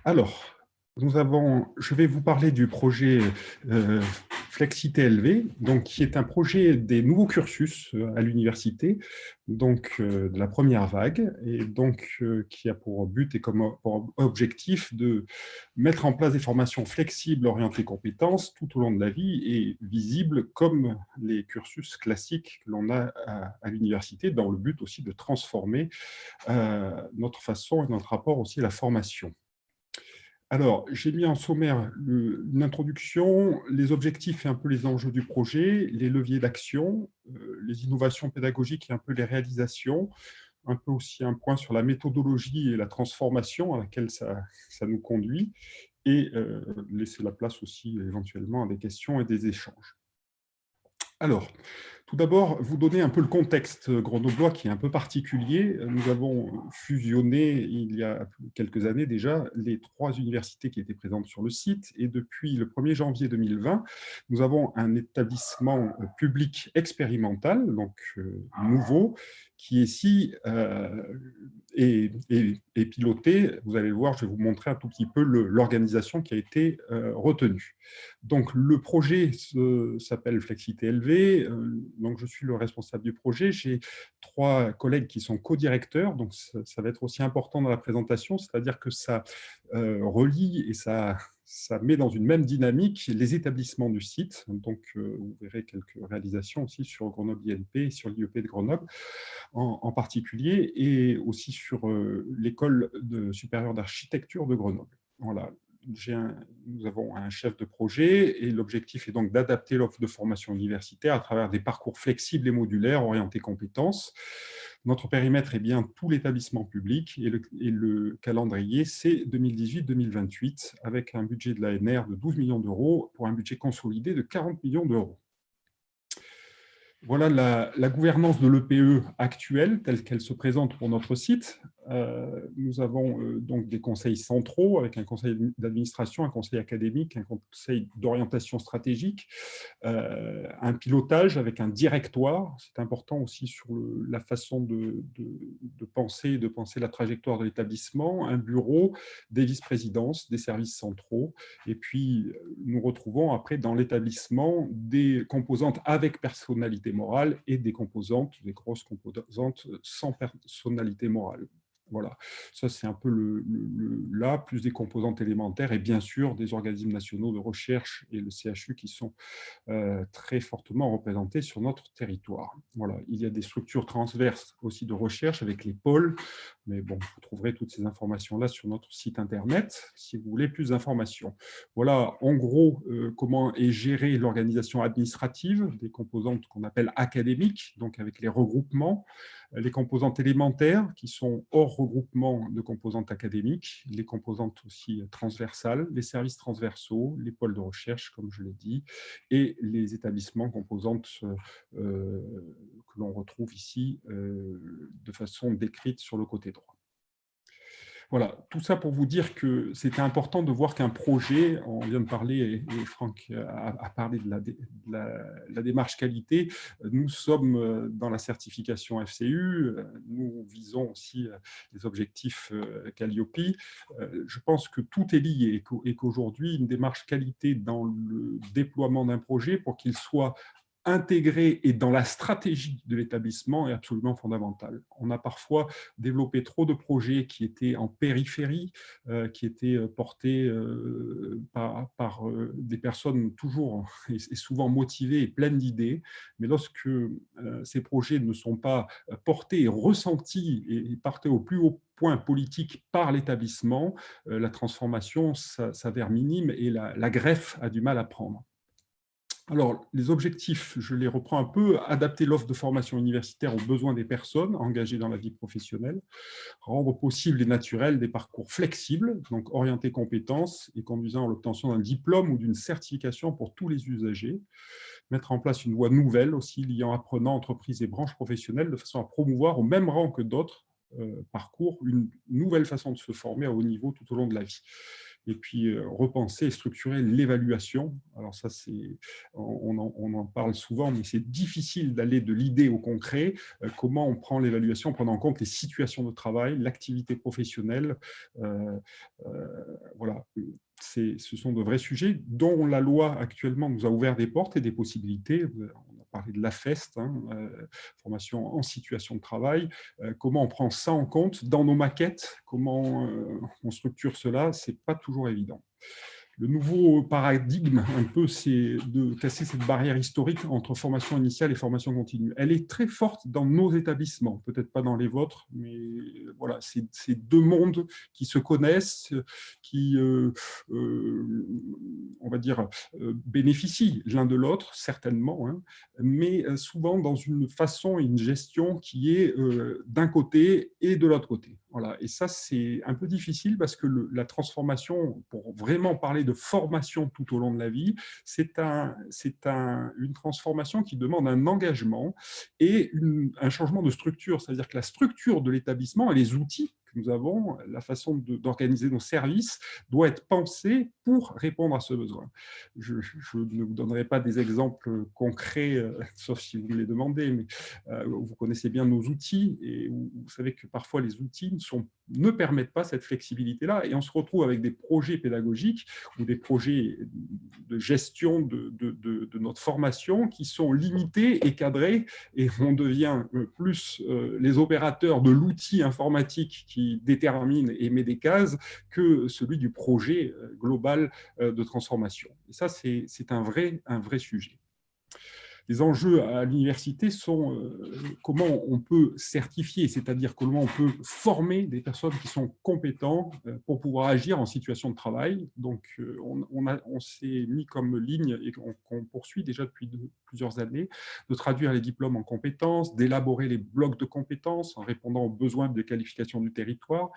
Alors, je vais vous parler du projet euh, Flexi-TLV, donc qui est un projet des nouveaux cursus à l'université, donc de la première vague, et donc qui a pour but et pour objectif de mettre en place des formations flexibles orientées compétences tout au long de la vie et visibles comme les cursus classiques que l'on a à l'université, dans le but aussi de transformer notre façon et notre rapport aussi à la formation. Alors, j'ai mis en sommaire une introduction, les objectifs et un peu les enjeux du projet, les leviers d'action, les innovations pédagogiques et un peu les réalisations, un peu aussi un point sur la méthodologie et la transformation à laquelle ça nous conduit, et laisser la place aussi éventuellement à des questions et des échanges. Alors, tout d'abord, vous donner un peu le contexte grenoblois qui est un peu particulier. Nous avons fusionné il y a quelques années déjà les trois universités qui étaient présentes sur le site et depuis le 1er janvier 2020, nous avons un établissement public expérimental, donc nouveau, qui ici est piloté. Vous allez le voir, je vais vous montrer un tout petit peu l'organisation qui a été retenue. Donc, le projet s'appelle Flexi-TLV. Donc, je suis le responsable du projet. J'ai trois collègues qui sont co-directeurs. Donc, ça va être aussi important dans la présentation, c'est-à-dire que ça relie et ça met dans une même dynamique les établissements du site. Donc, vous verrez quelques réalisations aussi sur Grenoble INP et sur l'IEP de Grenoble en particulier, et aussi sur l'école supérieure d'architecture de Grenoble. Voilà. Nous avons un chef de projet et l'objectif est donc d'adapter l'offre de formation universitaire à travers des parcours flexibles et modulaires orientés compétences. Notre périmètre est bien tout l'établissement public et le calendrier, c'est 2018-2028 avec un budget de l'ANR de 12 millions d'euros pour un budget consolidé de 40 millions d'euros. Voilà la gouvernance de l'EPE actuelle, telle qu'elle se présente pour notre site. Nous avons donc des conseils centraux avec un conseil d'administration, un conseil académique, un conseil d'orientation stratégique, un pilotage avec un directoire. C'est important aussi sur la façon de penser la trajectoire de l'établissement, un bureau, des vice-présidences, des services centraux. Et puis, nous retrouvons après dans l'établissement des composantes avec personnalité morale et des grosses composantes sans personnalité morale. Voilà, ça c'est un peu là, plus des composantes élémentaires et bien sûr des organismes nationaux de recherche et le CHU qui sont très fortement représentés sur notre territoire. Voilà, il y a des structures transverses aussi de recherche avec les pôles, mais bon, vous trouverez toutes ces informations-là sur notre site internet si vous voulez plus d'informations. Voilà, en gros, comment est gérée l'organisation administrative des composantes qu'on appelle académiques, donc avec les regroupements, les composantes élémentaires qui sont hors regroupement de composantes académiques, les composantes aussi transversales, les services transversaux, les pôles de recherche, comme je l'ai dit, et les établissements composantes que l'on retrouve ici de façon décrite sur le côté droit. Voilà, tout ça pour vous dire que c'était important de voir qu'un projet, on vient de parler, et Franck a parlé de la démarche qualité, nous sommes dans la certification FCU, nous visons aussi les objectifs Calliope. Je pense que tout est lié et qu'aujourd'hui, une démarche qualité dans le déploiement d'un projet, pour qu'il soit intégré et dans la stratégie de l'établissement est absolument fondamental. On a parfois développé trop de projets qui étaient en périphérie, qui étaient portés par des personnes toujours et souvent motivées et pleines d'idées, mais lorsque ces projets ne sont pas portés et ressentis et portés au plus haut point politique par l'établissement, la transformation s'avère minime et la greffe a du mal à prendre. Alors, les objectifs, je les reprends un peu: adapter l'offre de formation universitaire aux besoins des personnes engagées dans la vie professionnelle, rendre possible et naturel des parcours flexibles, donc orientés compétences et conduisant à l'obtention d'un diplôme ou d'une certification pour tous les usagers, mettre en place une voie nouvelle aussi liant apprenants, entreprises et branches professionnelles de façon à promouvoir au même rang que d'autres parcours une nouvelle façon de se former à haut niveau tout au long de la vie. et puis repenser et structurer l'évaluation. Alors ça, on en parle souvent, mais c'est difficile d'aller de l'idée au concret. Comment on prend l'évaluation en prenant en compte les situations de travail, l'activité professionnelle. Voilà, ce sont de vrais sujets dont la loi actuellement nous a ouvert des portes et des possibilités. On a parlé de l'AFEST, formation en situation de travail. Comment on prend ça en compte dans nos maquettes, comment on structure cela, ce n'est pas toujours évident. Le nouveau paradigme, un peu, c'est de casser cette barrière historique entre formation initiale et formation continue. Elle est très forte dans nos établissements, peut-être pas dans les vôtres, mais voilà, c'est deux mondes qui se connaissent, qui, on va dire, bénéficient l'un de l'autre, certainement, hein, mais souvent dans une façon et une gestion qui est d'un côté et de l'autre côté. Voilà. Et ça, c'est un peu difficile parce que la transformation, pour vraiment parler de formation tout au long de la vie, c'est une transformation qui demande un engagement et un changement de structure. C'est-à-dire que la structure de l'établissement et les outils que nous avons, la façon d'organiser nos services doit être pensée pour répondre à ce besoin. Je ne vous donnerai pas des exemples concrets, sauf si vous me les demandez, mais vous connaissez bien nos outils et vous savez que parfois les outils ne permettent pas cette flexibilité-là et on se retrouve avec des projets pédagogiques ou des projets de gestion de notre formation qui sont limités et cadrés et on devient plus les opérateurs de l'outil informatique qui détermine et met des cases que celui du projet global de transformation. Et ça, c'est un vrai sujet. Les enjeux à l'université sont comment on peut certifier, c'est-à-dire comment on peut former des personnes qui sont compétentes pour pouvoir agir en situation de travail. Donc, on s'est mis comme ligne et qu'on poursuit déjà depuis plusieurs années, de traduire les diplômes en compétences, d'élaborer les blocs de compétences en répondant aux besoins de qualification du territoire,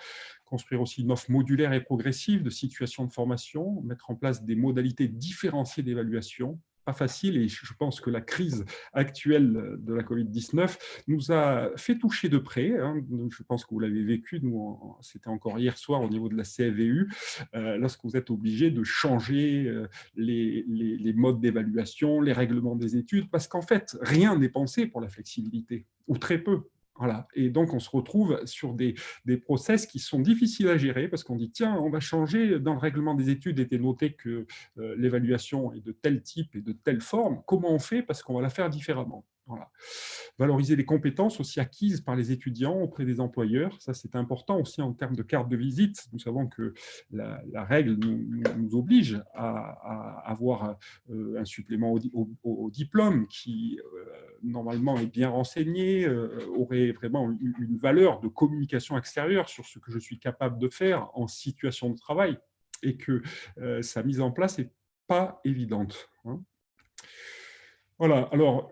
construire aussi une offre modulaire et progressive de situations de formation, mettre en place des modalités différenciées d'évaluation. Pas facile et je pense que la crise actuelle de la Covid-19 nous a fait toucher de près. Hein. Je pense que vous l'avez vécu, nous, c'était encore hier soir au niveau de la CFVU, lorsque vous êtes obligé de changer les modes d'évaluation, les règlements des études, parce qu'en fait, rien n'est pensé pour la flexibilité, ou très peu. Voilà. Et donc, on se retrouve sur des process qui sont difficiles à gérer parce qu'on dit, tiens, on va changer, dans le règlement des études était noté que l'évaluation est de tel type et de telle forme. Comment on fait? Parce qu'on va la faire différemment. Voilà. Valoriser les compétences aussi acquises par les étudiants auprès des employeurs. Ça, c'est important aussi en termes de carte de visite. Nous savons que la règle nous oblige à avoir un supplément au diplôme qui, normalement, est bien renseigné, aurait vraiment une valeur de communication extérieure sur ce que je suis capable de faire en situation de travail et que sa mise en place n'est pas évidente. Hein. Voilà, alors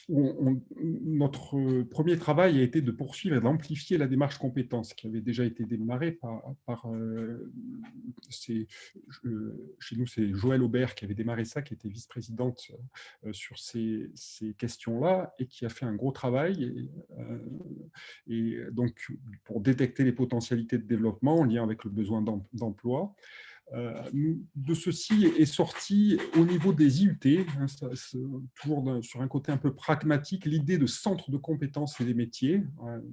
notre premier travail a été de poursuivre et d'amplifier la démarche compétences qui avait déjà été démarrée chez nous, c'est Joëlle Aubert qui avait démarré ça, qui était vice-présidente sur ces questions-là et qui a fait un gros travail et donc pour détecter les potentialités de développement en lien avec le besoin d'emploi. De ceci est sorti au niveau des IUT, hein, toujours sur un côté un peu pragmatique, l'idée de centre de compétences et des métiers,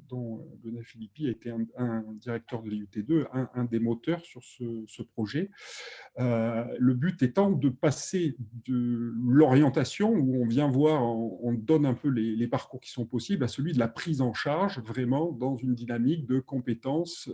dont Lionel Philippi a été un directeur de l'IUT2, un des moteurs sur ce projet. Le but étant de passer de l'orientation, où on vient voir, on donne un peu les parcours qui sont possibles, à celui de la prise en charge, vraiment dans une dynamique de compétences,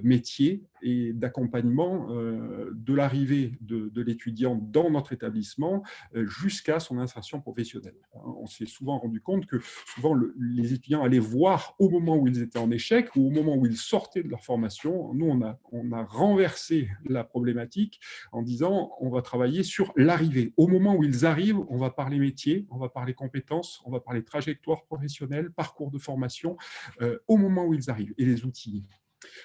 métiers et d'accompagnement de l'arrivée de l'étudiant dans notre établissement jusqu'à son insertion professionnelle. On s'est souvent rendu compte que souvent les étudiants allaient voir au moment où ils étaient en échec ou au moment où ils sortaient de leur formation. Nous, on a renversé la problématique en disant on va travailler sur l'arrivée. Au moment où ils arrivent, on va parler métier, on va parler compétences, on va parler trajectoire professionnelle, parcours de formation, au moment où ils arrivent et les outils.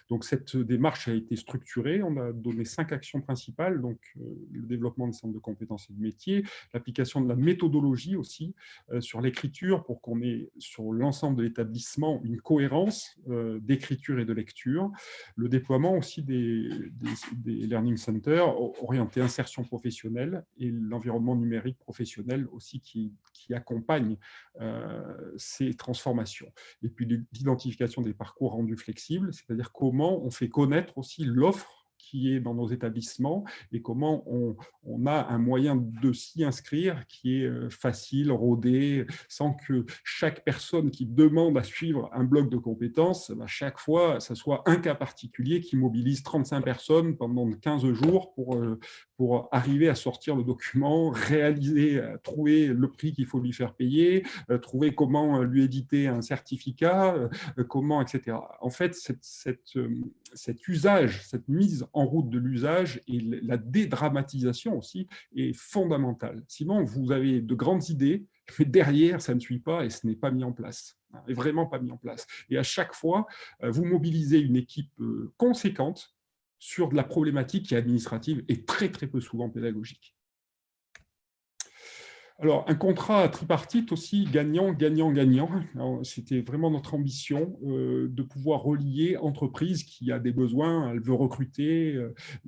Donc, cette démarche a été structurée. On a donné 5 actions principales, donc le développement des centres de compétences et de métiers, l'application de la méthodologie aussi sur l'écriture pour qu'on ait sur l'ensemble de l'établissement une cohérence d'écriture et de lecture, le déploiement aussi des learning centers orientés insertion professionnelle et l'environnement numérique professionnel aussi qui accompagne ces transformations. Et puis l'identification des parcours rendus flexibles, c'est-à-dire comment on fait connaître aussi l'offre qui est dans nos établissements et comment on a un moyen de s'y inscrire qui est facile, rodé, sans que chaque personne qui demande à suivre un bloc de compétences, à chaque fois, ça soit un cas particulier qui mobilise 35 personnes pendant 15 jours pour arriver à sortir le document, réaliser, trouver le prix qu'il faut lui faire payer, trouver comment lui éditer un certificat, comment, etc. En fait, cet usage, cette mise en route de l'usage et la dédramatisation aussi est fondamentale. Sinon, vous avez de grandes idées, mais derrière, ça ne suit pas et ce n'est pas mis en place. Et vraiment pas mis en place. Et à chaque fois, vous mobilisez une équipe conséquente sur de la problématique qui est administrative et très, très peu souvent pédagogique. Alors, un contrat tripartite aussi, gagnant, gagnant, gagnant. C'était vraiment notre ambition de pouvoir relier entreprise qui a des besoins, elle veut recruter,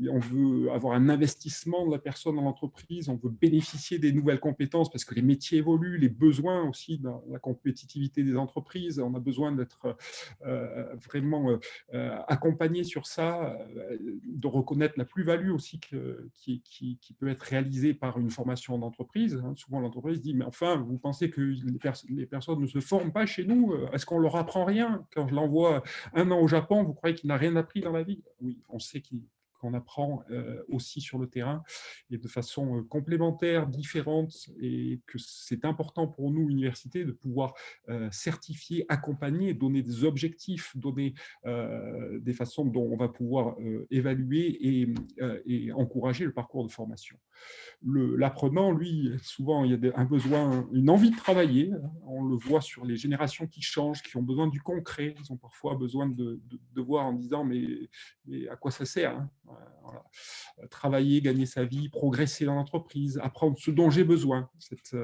on veut avoir un investissement de la personne dans l'entreprise, on veut bénéficier des nouvelles compétences parce que les métiers évoluent, les besoins aussi dans la compétitivité des entreprises, on a besoin d'être vraiment accompagné sur ça, de reconnaître la plus-value aussi qui peut être réalisée par une formation d'entreprise. Souvent, l'entreprise dit, mais enfin, vous pensez que les personnes ne se forment pas chez nous? Est-ce qu'on leur apprend rien? Quand je l'envoie 1 an au Japon, vous croyez qu'il n'a rien appris dans la vie? Oui, on sait qu'on apprend aussi sur le terrain et de façon complémentaire, différente, et que c'est important pour nous, universités, de pouvoir certifier, accompagner, donner des objectifs, donner des façons dont on va pouvoir évaluer et encourager le parcours de formation. L'apprenant, lui, souvent, il y a un besoin, une envie de travailler. On le voit sur les générations qui changent, qui ont besoin du concret. Ils ont parfois besoin de voir en disant, mais à quoi ça sert, hein? Voilà. Travailler, gagner sa vie, progresser dans l'entreprise, apprendre ce dont j'ai besoin. Cette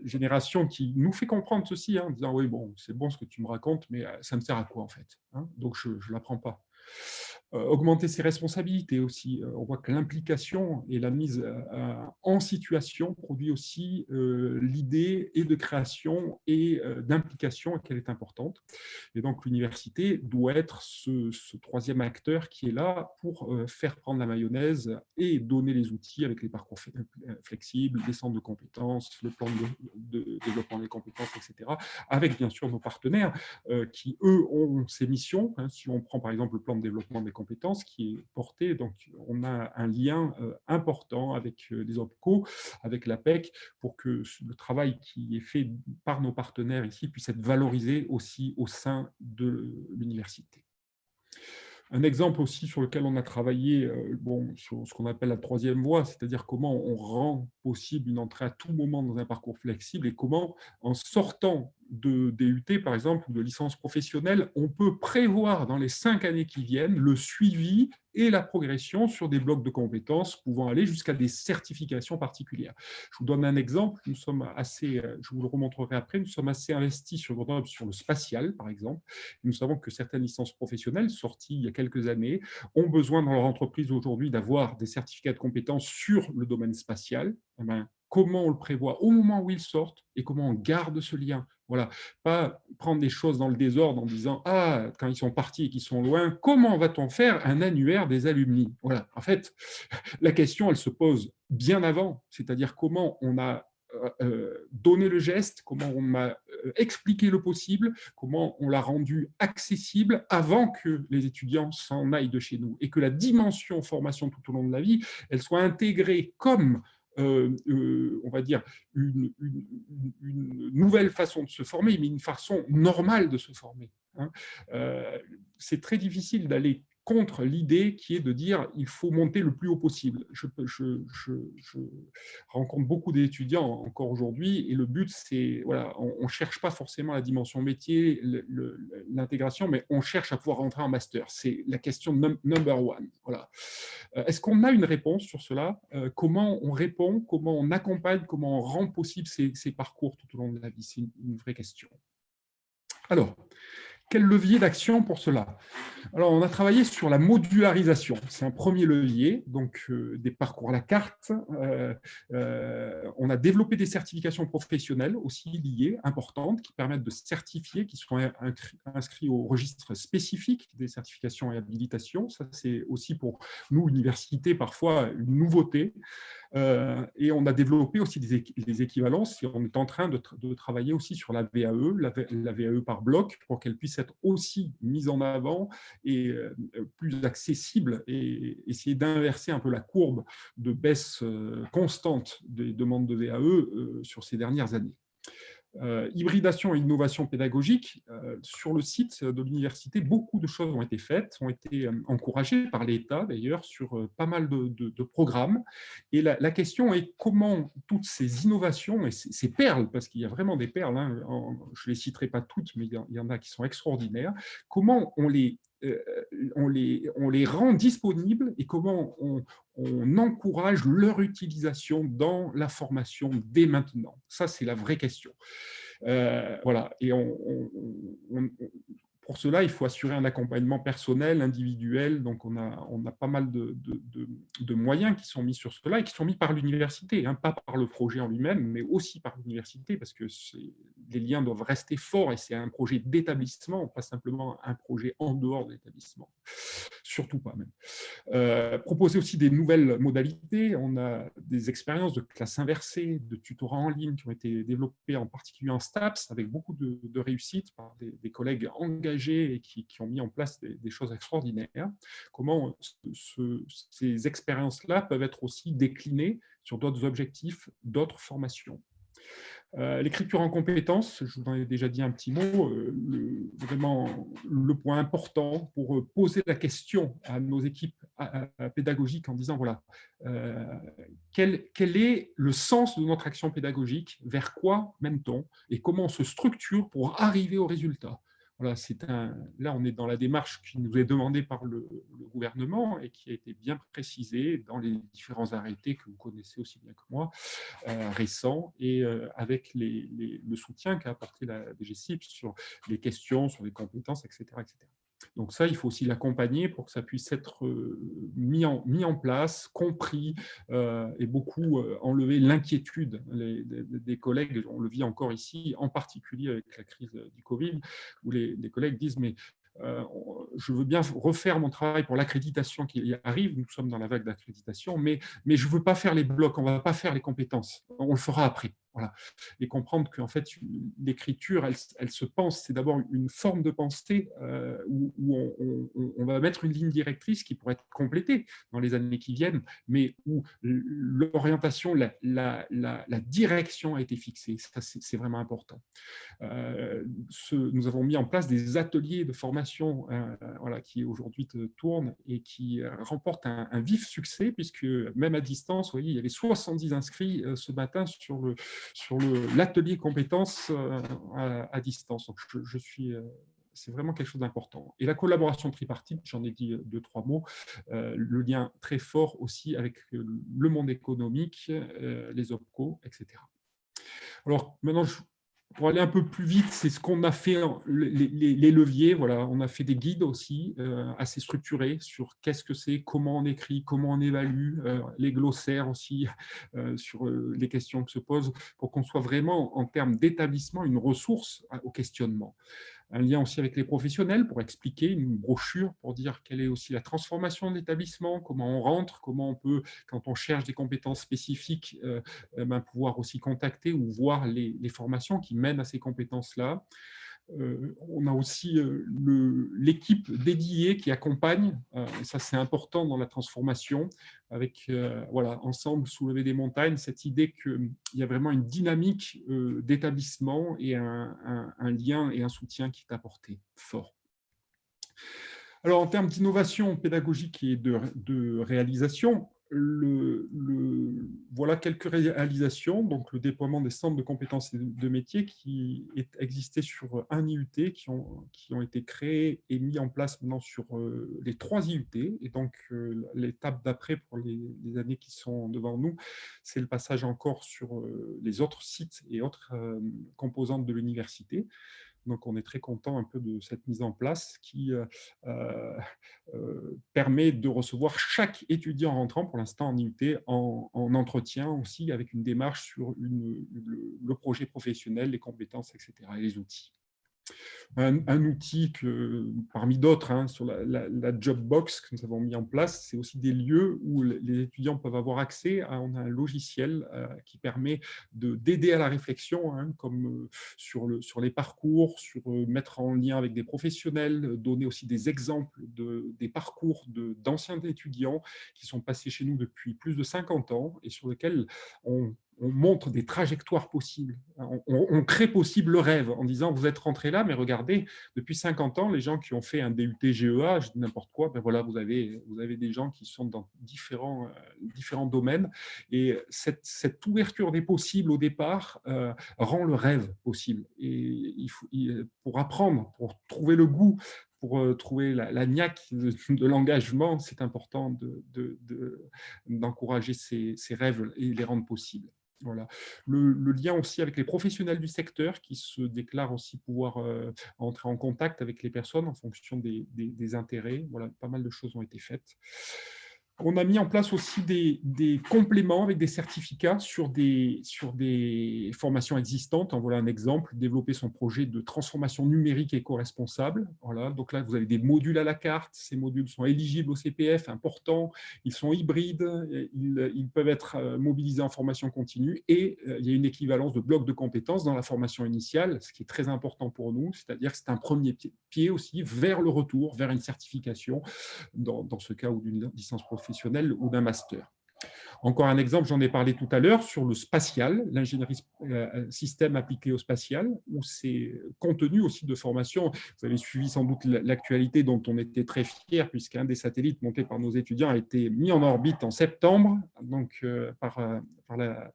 génération qui nous fait comprendre ceci, hein, en disant, oui, bon, c'est bon ce que tu me racontes, mais ça me sert à quoi, en fait, hein? Donc, je ne l'apprends pas. Augmenter ses responsabilités aussi. On voit que l'implication et la mise en situation produit aussi l'idée et de création et d'implication, qu'elle est importante. Et donc, l'université doit être ce troisième acteur qui est là pour faire prendre la mayonnaise et donner les outils avec les parcours flexibles, les centres de compétences, le plan de développement des compétences, etc., avec bien sûr nos partenaires qui, eux, ont ces missions. Si on prend par exemple le plan de développement des compétences qui est porté, donc on a un lien important avec les OPCO, avec l'APEC, pour que le travail qui est fait par nos partenaires ici puisse être valorisé aussi au sein de l'université. Un exemple aussi sur lequel on a travaillé sur ce qu'on appelle la troisième voie, c'est-à-dire comment on rend possible une entrée à tout moment dans un parcours flexible et comment, en sortant de DUT, par exemple, ou de licence professionnelle, on peut prévoir dans les 5 années qui viennent le suivi et la progression sur des blocs de compétences pouvant aller jusqu'à des certifications particulières. Je vous donne un exemple, nous sommes assez, je vous le remontrerai après, nous sommes assez investis sur le spatial, par exemple. Nous savons que certaines licences professionnelles sorties il y a quelques années ont besoin dans leur entreprise aujourd'hui d'avoir des certificats de compétences sur le domaine spatial. Eh bien, comment on le prévoit au moment où ils sortent et comment on garde ce lien. Voilà, pas prendre des choses dans le désordre en disant « Ah, quand ils sont partis et qu'ils sont loin, comment va-t-on faire un annuaire des alumni ?» Voilà, en fait, la question, elle se pose bien avant, c'est-à-dire comment on a donné le geste, comment on a expliqué le possible, comment on l'a rendu accessible avant que les étudiants s'en aillent de chez nous et que la dimension formation tout au long de la vie, elle soit intégrée comme on va dire, une nouvelle façon de se former, mais une façon normale de se former. Hein. C'est très difficile d'aller contre l'idée qui est de dire il faut monter le plus haut possible. Je rencontre beaucoup d'étudiants encore aujourd'hui et le but, c'est, voilà, on ne cherche pas forcément la dimension métier, l'intégration, mais on cherche à pouvoir rentrer en master. C'est la question number one. Voilà. Est-ce qu'on a une réponse sur cela? Comment on répond? Comment on accompagne? Comment on rend possible ces parcours tout au long de la vie? C'est une vraie question. Alors, quel levier d'action pour cela? Alors, on a travaillé sur la modularisation. C'est un premier levier, donc des parcours à la carte. On a développé des certifications professionnelles aussi liées, importantes, qui permettent de certifier, qui seront inscrits au registre spécifique des certifications et habilitations. Ça, c'est aussi pour nous, universités, parfois une nouveauté. Et on a développé aussi des équivalences et on est en train de travailler aussi sur la VAE, la VAE par bloc, pour qu'elle puisse être aussi mise en avant et plus accessible et essayer d'inverser un peu la courbe de baisse constante des demandes de VAE sur ces dernières années. Hybridation et innovation pédagogique, sur le site de l'université, beaucoup de choses ont été faites, ont été encouragées par l'État d'ailleurs sur pas mal de programmes. Et la question est comment toutes ces innovations et ces perles, parce qu'il y a vraiment des perles, hein, je ne les citerai pas toutes, mais il y en a qui sont extraordinaires, comment on les rend disponibles et comment on encourage leur utilisation dans la formation dès maintenant. Ça, c'est la vraie question. Voilà. Et pour cela, il faut assurer un accompagnement personnel, individuel. Donc, on a pas mal de moyens qui sont mis sur cela et qui sont mis par l'université, hein, pas par le projet en lui-même, mais aussi par l'université, parce que les liens doivent rester forts et c'est un projet d'établissement, pas simplement un projet en dehors de l'établissement. Surtout pas même. Proposer aussi des nouvelles modalités. On a des expériences de classe inversée, de tutorat en ligne qui ont été développées en particulier en STAPS avec beaucoup de réussite par des collègues engagés et qui ont mis en place des choses extraordinaires. Comment ces expériences-là peuvent être aussi déclinées sur d'autres objectifs, d'autres formations. L'écriture en compétences, je vous en ai déjà dit un petit mot, vraiment le point important pour poser la question à nos équipes pédagogiques en disant, voilà, quel est le sens de notre action pédagogique, vers quoi mène-t-on et comment on se structure pour arriver au résultat. Voilà, là, on est dans la démarche qui nous est demandée par le gouvernement et qui a été bien précisée dans les différents arrêtés que vous connaissez aussi bien que moi, récents, et avec le soutien qu'a apporté la DGCIP sur les questions, sur les compétences, etc. etc. Donc ça, il faut aussi l'accompagner pour que ça puisse être mis en place, compris, et beaucoup enlever l'inquiétude des collègues. On le vit encore ici, en particulier avec la crise du Covid, où les collègues disent « mais je veux bien refaire mon travail pour l'accréditation qui arrive, nous sommes dans la vague d'accréditation, mais je ne veux pas faire les blocs, on ne va pas faire les compétences, on le fera après. » Voilà. Et comprendre qu'en fait, l'écriture, elle se pense, c'est d'abord une forme de pensée où on va mettre une ligne directrice qui pourrait être complétée dans les années qui viennent, mais où l'orientation, la direction a été fixée. Ça, c'est vraiment important. Nous avons mis en place des ateliers de formation voilà, qui aujourd'hui tournent et qui remportent un vif succès, puisque même à distance, vous voyez, il y avait 70 inscrits ce matin sur l'atelier compétences à distance. Donc, c'est vraiment quelque chose d'important. Et la collaboration tripartite, j'en ai dit 2-3 mots, le lien très fort aussi avec le monde économique, les OPCO, etc. Alors maintenant, pour aller un peu plus vite, c'est ce qu'on a fait, les leviers. Voilà, on a fait des guides aussi assez structurés sur qu'est-ce que c'est, comment on écrit, comment on évalue, les glossaires aussi sur les questions que se posent, pour qu'on soit vraiment, en termes d'établissement, une ressource au questionnement. Un lien aussi avec les professionnels pour expliquer, une brochure pour dire quelle est aussi la transformation de l'établissement, comment on rentre, comment on peut, quand on cherche des compétences spécifiques, pouvoir aussi contacter ou voir les formations qui mènent à ces compétences-là. On a aussi l'équipe dédiée qui accompagne, et ça c'est important dans la transformation, avec voilà, ensemble soulever des montagnes, cette idée qu'il y a vraiment une dynamique d'établissement et un lien et un soutien qui est apporté fort. Alors, en termes d'innovation pédagogique et de réalisation, voilà quelques réalisations. Donc, le déploiement des centres de compétences et de métiers qui existaient sur un IUT, qui ont été créés et mis en place maintenant sur les 3 IUT. Et donc, l'étape d'après pour les années qui sont devant nous, c'est le passage encore sur les autres sites et autres composantes de l'université. Donc, on est très content un peu de cette mise en place qui permet de recevoir chaque étudiant rentrant, pour l'instant en IUT, en entretien aussi, avec une démarche sur le projet professionnel, les compétences, etc., et les outils. Un outil parmi d'autres, hein, sur la job box que nous avons mis en place, c'est aussi des lieux où les étudiants peuvent avoir accès à un logiciel qui permet d'aider à la réflexion, hein, comme sur les parcours, sur mettre en lien avec des professionnels, donner aussi des exemples des parcours d'anciens étudiants qui sont passés chez nous depuis plus de 50 ans et sur lesquels on montre des trajectoires possibles. On crée possible le rêve en disant, vous êtes rentré là, mais regardez, depuis 50 ans, les gens qui ont fait un DUT GEA, je dis n'importe quoi, ben voilà, vous avez des gens qui sont dans différents domaines. Et cette ouverture des possibles au départ rend le rêve possible. Et pour apprendre, pour trouver le goût, pour trouver la niaque de l'engagement, c'est important d'encourager ces rêves et les rendre possibles. Voilà. Le lien aussi avec les professionnels du secteur qui se déclarent aussi pouvoir entrer en contact avec les personnes en fonction des intérêts. Voilà, pas mal de choses ont été faites. On a mis en place aussi des compléments avec des certificats sur des formations existantes. En voilà un exemple, développer son projet de transformation numérique éco-responsable. Voilà, donc là, vous avez des modules à la carte. Ces modules sont éligibles au CPF, importants. Ils sont hybrides. Ils peuvent être mobilisés en formation continue. Et il y a une équivalence de blocs de compétences dans la formation initiale, ce qui est très important pour nous. C'est-à-dire que c'est un premier pied aussi vers le retour, vers une certification, dans ce cas, ou d'une licence professionnelle ou d'un master. Encore un exemple, j'en ai parlé tout à l'heure, sur le spatial, l'ingénierie système appliquée au spatial, où c'est contenu aussi de formation. Vous avez suivi sans doute l'actualité dont on était très fiers, puisqu'un des satellites montés par nos étudiants a été mis en orbite en septembre, donc par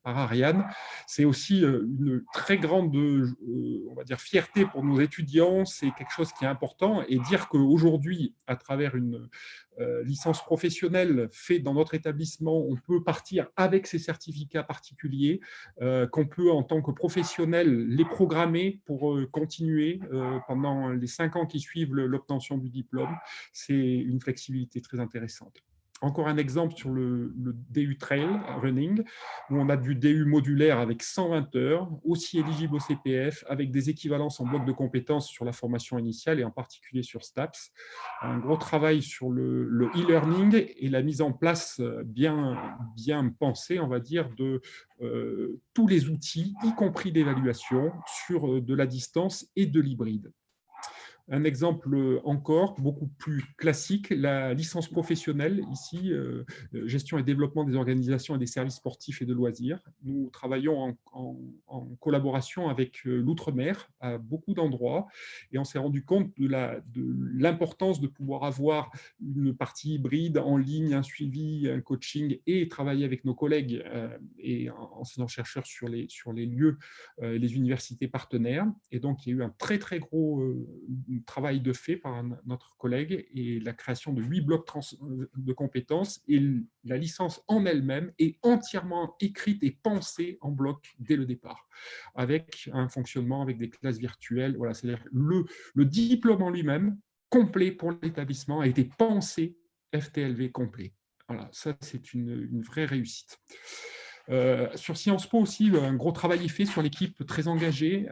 Ariane. C'est aussi une très grande, on va dire, fierté pour nos étudiants. C'est quelque chose qui est important. Et dire qu'aujourd'hui, à travers une licence professionnelle faite dans notre établissement, on peut partir avec ces certificats particuliers, qu'on peut en tant que professionnel les programmer pour continuer pendant les 5 ans qui suivent l'obtention du diplôme. C'est une flexibilité très intéressante. Encore un exemple sur le DU Trail Running, où on a du DU modulaire avec 120 heures, aussi éligible au CPF, avec des équivalences en bloc de compétences sur la formation initiale et en particulier sur STAPS. Un gros travail sur le e-learning et la mise en place bien pensée, on va dire, de tous les outils, y compris d'évaluation, sur de la distance et de l'hybride. Un exemple encore, beaucoup plus classique, la licence professionnelle, ici, gestion et développement des organisations et des services sportifs et de loisirs. Nous travaillons en collaboration avec l'Outre-mer à beaucoup d'endroits et on s'est rendu compte de l'importance de pouvoir avoir une partie hybride en ligne, un suivi, un coaching et travailler avec nos collègues et enseignants-chercheurs sur les lieux, les universités partenaires. Et donc, il y a eu un très, très gros travail de fait par notre collègue et la création de 8 blocs de compétences, et la licence en elle-même est entièrement écrite et pensée en bloc dès le départ, avec un fonctionnement avec des classes virtuelles. Voilà, c'est-à-dire le diplôme en lui-même, complet pour l'établissement, a été pensé FTLV complet. Voilà, ça c'est une vraie réussite. Sur Sciences Po aussi, un gros travail est fait sur l'équipe très engagée,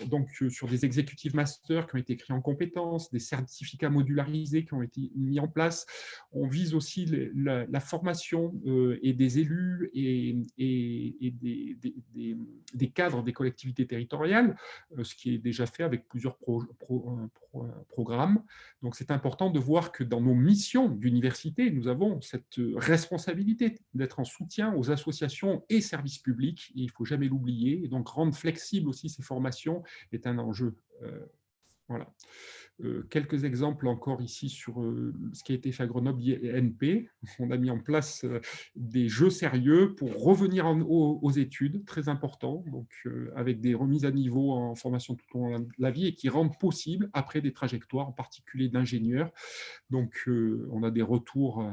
donc sur des executive masters qui ont été créés en compétences, des certificats modularisés qui ont été mis en place. On vise aussi la formation et des élus et des cadres des collectivités territoriales, ce qui est déjà fait avec plusieurs programmes. Donc c'est important de voir que dans nos missions d'université, nous avons cette responsabilité d'être en soutien aux associations et services publics, et il ne faut jamais l'oublier. Et donc rendre flexible aussi ces formations est un enjeu Voilà. Quelques exemples encore ici sur ce qui a été fait à Grenoble INP. On a mis en place des jeux sérieux pour revenir aux études, très important, donc avec des remises à niveau en formation tout au long de la vie et qui rendent possible après des trajectoires, en particulier d'ingénieurs. Donc on a des retours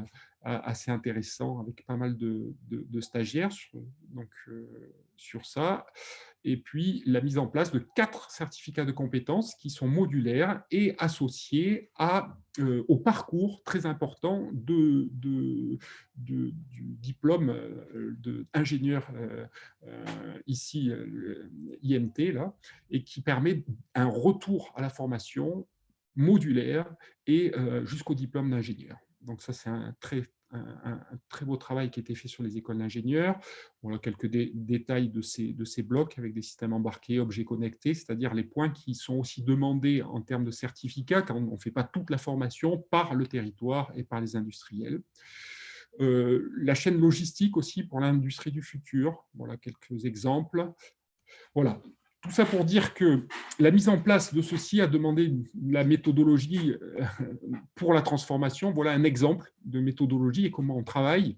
assez intéressants avec pas mal de stagiaires sur ça. Et puis la mise en place de 4 certificats de compétences qui sont modulaires et associés au parcours très important du diplôme d'ingénieur ici, IMT, là, et qui permet un retour à la formation modulaire et jusqu'au diplôme d'ingénieur. Donc ça, c'est un très beau travail qui a été fait sur les écoles d'ingénieurs. On a quelques détails de ces blocs avec des systèmes embarqués, objets connectés, c'est-à-dire les points qui sont aussi demandés en termes de certificats quand on ne fait pas toute la formation par le territoire et par les industriels. La chaîne logistique aussi pour l'industrie du futur. Voilà quelques exemples. Voilà. Tout ça pour dire que la mise en place de ceci a demandé la méthodologie pour la transformation. Voilà un exemple de méthodologie et comment on travaille.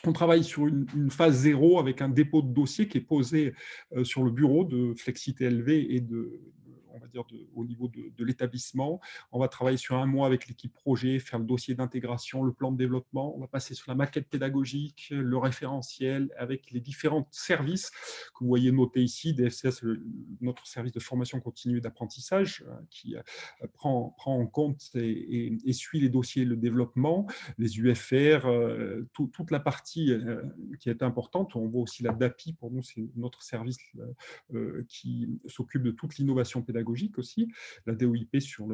On travaille sur une phase 0 avec un dépôt de dossier qui est posé sur le bureau de FlexiTLV et on va dire au niveau de l'établissement. On va travailler sur un mois avec l'équipe projet, faire le dossier d'intégration, le plan de développement. On va passer sur la maquette pédagogique, le référentiel avec les différents services que vous voyez notés ici, DFCS, notre service de formation continue et d'apprentissage, qui prend en compte et suit les dossiers et le développement, les UFR, toute la partie qui est importante. On voit aussi la DAPI, pour nous, c'est notre service qui s'occupe de toute l'innovation pédagogique aussi, la DOIP sur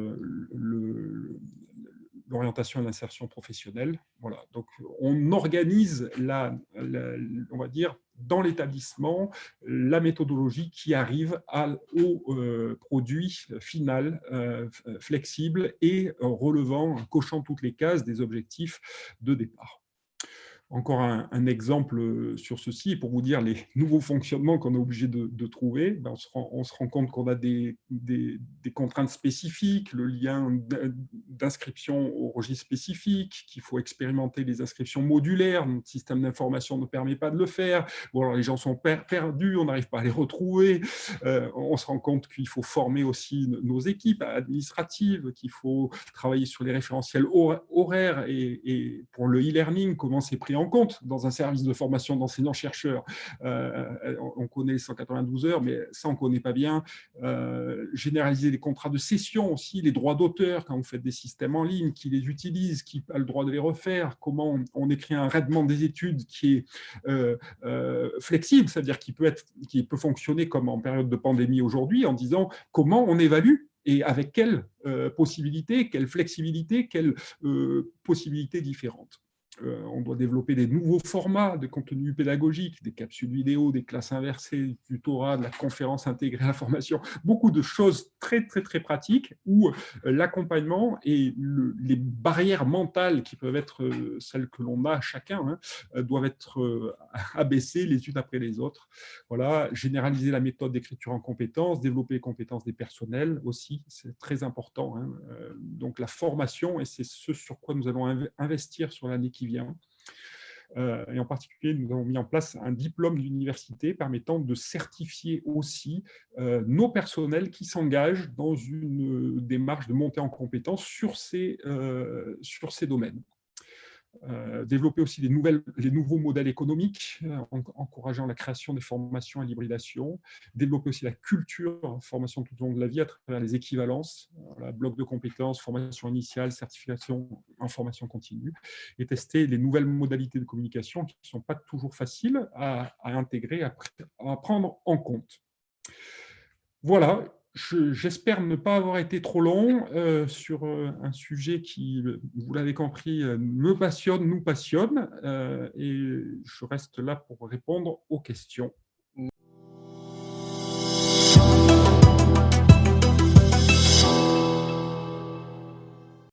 l'orientation et l'insertion professionnelle. Voilà. Donc, on organise, on va dire, dans l'établissement, la méthodologie qui arrive au produit final flexible et relevant, cochant toutes les cases des objectifs de départ. Encore un exemple sur ceci, pour vous dire les nouveaux fonctionnements qu'on est obligé de trouver. Ben on se rend compte qu'on a des contraintes spécifiques, le lien d'inscription au registre spécifique, qu'il faut expérimenter les inscriptions modulaires, notre système d'information ne permet pas de le faire, ou alors les gens sont perdus, on n'arrive pas à les retrouver, on se rend compte qu'il faut former aussi nos équipes administratives, qu'il faut travailler sur les référentiels horaires et pour le e-learning, comment c'est pris en compte dans un service de formation d'enseignants-chercheurs. On connaît les 192 heures, mais ça, on ne connaît pas bien. Généraliser les contrats de cession aussi, les droits d'auteur, quand vous faites des systèmes en ligne, qui les utilise, qui a le droit de les refaire, comment on écrit un raidement des études qui est flexible, c'est-à-dire qui peut fonctionner comme en période de pandémie aujourd'hui, en disant comment on évalue et avec quelles possibilités, quelle flexibilité, quelles possibilités différentes. On doit développer des nouveaux formats de contenu pédagogique, des capsules vidéo, des classes inversées, du tutorat, de la conférence intégrée à la formation, beaucoup de choses très, très, très pratiques où l'accompagnement et les barrières mentales qui peuvent être celles que l'on a chacun doivent être abaissées les unes après les autres. Voilà, généraliser la méthode d'écriture en compétences, développer les compétences des personnels aussi, c'est très important. Donc la formation, et c'est ce sur quoi nous allons investir sur l'année qui vient. Et en particulier, nous avons mis en place un diplôme d'université permettant de certifier aussi nos personnels qui s'engagent dans une démarche de montée en compétences sur ces domaines. Développer aussi les nouveaux modèles économiques, encourageant la création des formations à l'hybridation, développer aussi la culture, formation tout au long de la vie à travers les équivalences, bloc de compétences, formation initiale, certification en formation continue, et tester les nouvelles modalités de communication qui ne sont pas toujours faciles à intégrer, à prendre en compte. Voilà. J'espère ne pas avoir été trop long sur un sujet qui, vous l'avez compris, me passionne, nous passionne, et je reste là pour répondre aux questions.